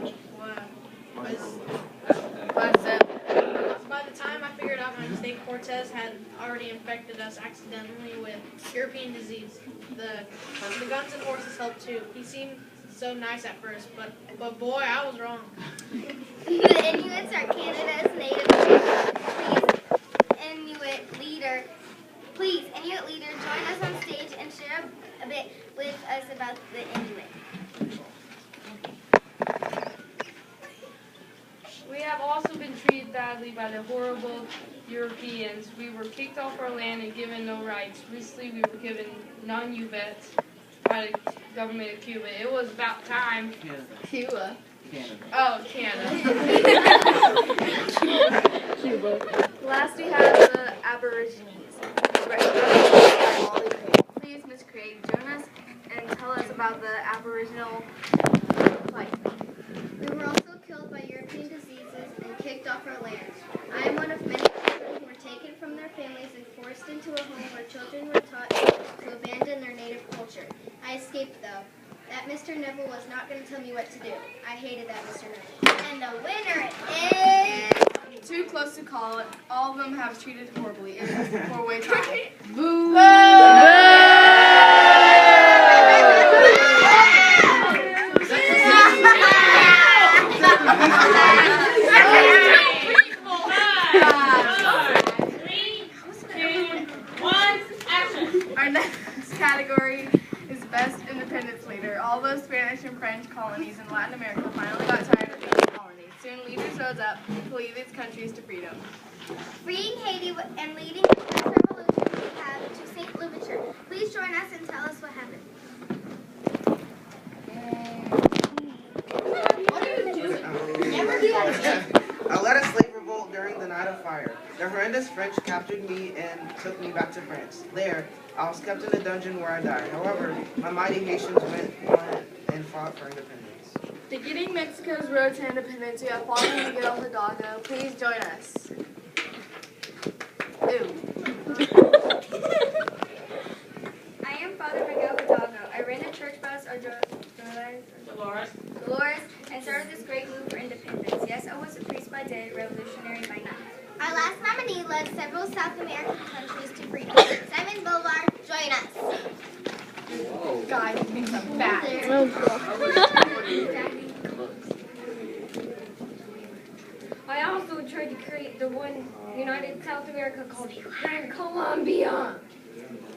much was by the time I figured out my mistake, Cortez had already infected us accidentally with European disease. The guns and horses helped too. He seemed so nice at first, but boy, I was wrong. The Inuits are Canada's native Please, Inuit leader, join us on stage and share a bit with us about the Inuit. We have also been treated badly by the horrible Europeans. We were kicked off our land and given no rights. Recently, we were given non-UVets by the government of Cuba. It was about time. Cuba. Canada. Oh, Canada. Cuba. Last we have the Aborigines. Please, Ms. Craig, join us and tell us about the Aboriginal plight. We were also killed by European diseases and kicked off our land. I am one of many children who were taken from their families and forced into a home where children were taught to abandon their native culture. I escaped, though. That Mr. Neville was not going to tell me what to do. I hated that Mr. Neville. And the winner is... Too close to call it. All of them have treated horribly. It is a four-way tie. Boo! Our next category is Best Independence Leader. All those Spanish and French colonies in Latin America finally got tired of being colonies. Soon leaders rose up to lead these countries to freedom. Freeing Haiti and leading the first revolution we have to St. Louverture. Please join us and tell us what happened. What are you doing? Never do that. I led a slave revolt during the Night of Fire. The horrendous French captured me and took me back to France. There, I was kept in a dungeon where I died. However, my mighty Haitians went on and fought for independence. Beginning Mexico's road to independence, we have Father Miguel Hidalgo. Please join us. Ew. I am Father Miguel Hidalgo. I ran a church bus, Dolores, and started this great move for independence. Yes, I was a priest by day, revolutionary by night. Our last nominee led several South American countries to freedom. Simon Bolivar, join us. Guys, you think I'm fat. I also tried to create the one United South America called Gran Colombia.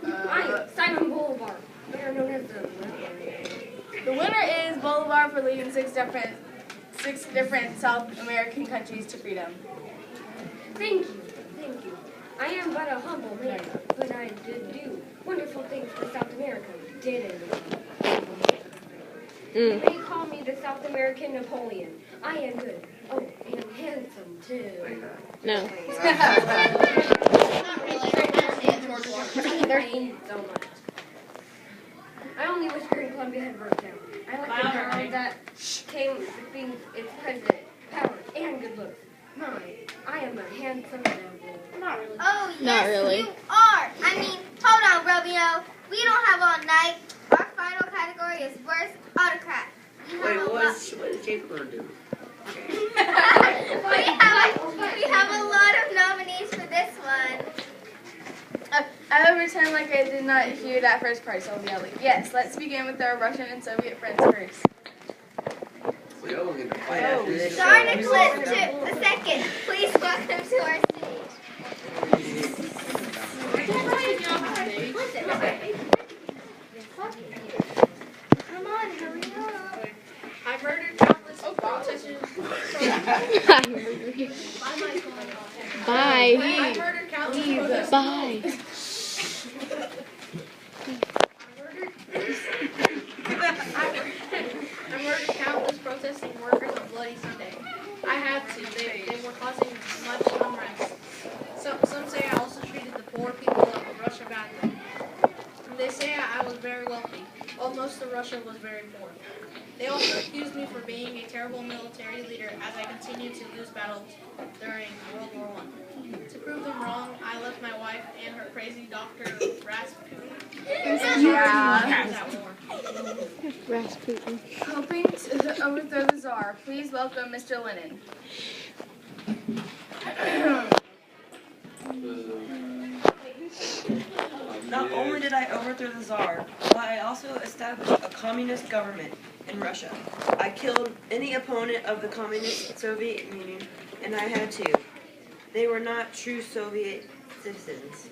I am Simon Bolivar, better known as The winner is Bolivar for leading six different South American countries to freedom. Thank you. I am but a humble man, but I did do wonderful things for South America, didn't I? You may call me the South American Napoleon. I am good. Oh, and handsome too. No. I ain't so much. I only wish Green Columbia had broke down. I like the power that came with being its president, power and good looks. I am a handsome devil. Not really. Oh, yes, Not really. you are. I mean, hold on, Romeo. We don't have all night. Our final category is Worst Autocrat. What is Jacob going to do? we have a lot of nominees for this one. I will pretend like I did not hear that first part, so I'll be yelling. Yes, let's begin with our Russian and Soviet friends first. Tsar Nicholas II, please welcome to our stage. Come on, hurry up. I murdered countless protesters. Bye. I murdered countless protesters. Bye. I murdered countless protesting workers on Bloody Sunday. I had to. They were causing much unrest. Some say I also treated the poor people of Russia badly. They say I was very wealthy, while most of Russia was very poor. They also accused me for being a terrible military leader as I continued to lose battles during World War I. To prove them wrong, I left my wife and her crazy doctor, Rasputin, in that war. Rasputin. Hoping to overthrow the Tsar, please welcome Mr. Lenin. Not only did I overthrow the Tsar, but I also established a communist government in Russia. I killed any opponent of the communist Soviet Union, and I had to. They were not true Soviet citizens.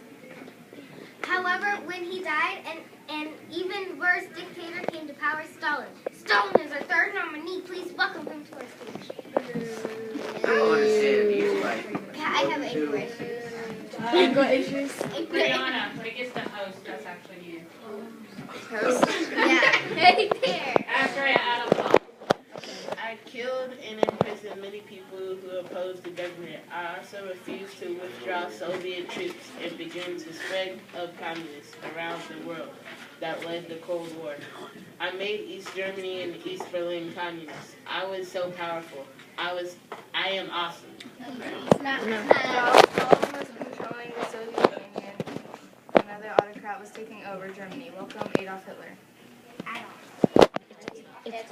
However, when he died, an even worse dictator came to power, Stalin. Stalin is our third nominee. Please welcome him to our stage. I don't understand. He's like, Yeah, I have anger issues. Anger issues. Brianna, but it gets the host. That's actually you. Yeah, right there. After I add up top. I killed and imprisoned many people who opposed the government. I also refused to withdraw Soviet troops and begin to spread of communists around the world that led the Cold War. I made East Germany and East Berlin communist. I was so powerful. I am awesome. Stalin was controlling the Soviet Union. Another autocrat was taking over Germany. Welcome Adolf Hitler. It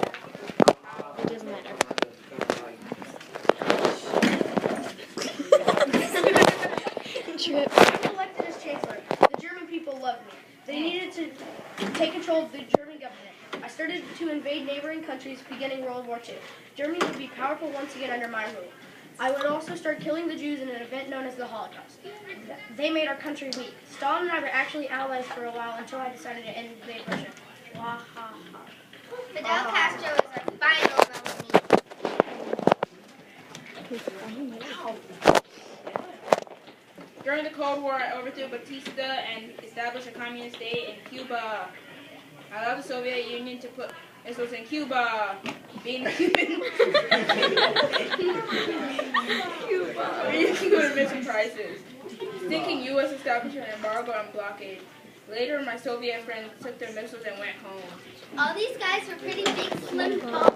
doesn't matter. Trip. Elected as chancellor, the German people loved me. They needed to take control of the German government. I started to invade neighboring countries beginning World War II. Germany would be powerful once again under my rule. I would also start killing the Jews in an event known as the Holocaust. They made our country weak. Stalin and I were actually allies for a while until I decided to invade Russia. Wahaha. Fidel Castro is our final nominee. During the Cold War, I overthrew Batista and established a communist state in Cuba. I allowed the Soviet Union to put missiles in Cuba. Being Cuban. Reducing emission prices. Thinking U.S. established an embargo and blockade. Later, my Soviet friends took their missiles and went home. All these guys were pretty big, slim balls.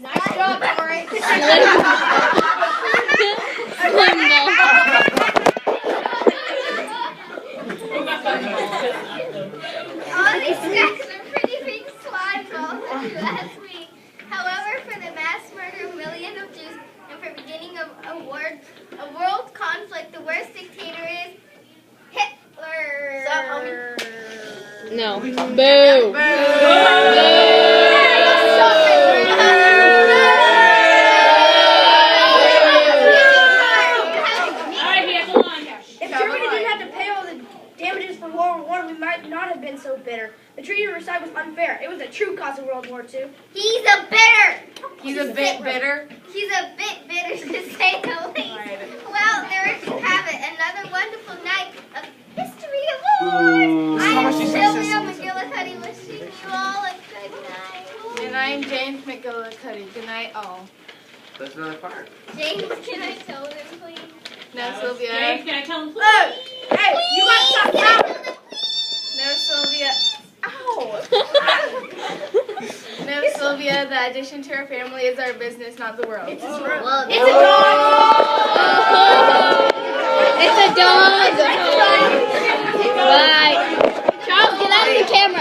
Nice job, Tori. All these guys are pretty big slime balls, if you ask me. However, for the mass murder of millions of Jews and for beginning of a world conflict, the worst dictator is Hitler. Stop, homie. No. Boo. If Germany didn't have to pay all the damages for World War I, we might not have been so bitter. The Treaty of Versailles was unfair. It was the true cause of World War II. He's a bitter. He's a bit bitter. He's a bit bitter to say the least. Well, there you have it. Another wonderful night of History Awards. I am Sylvia McGillicuddy wishing you all a good night. And I'm James McGillicuddy. Good night, all. That's another part. James, can I tell them, please? No, Sylvia. James, can I tell him? Hey, you got to stop now. No, Sylvia. Ow! No, Sylvia, the addition to our family is our business, not the world. It's a It's a dog. Bye.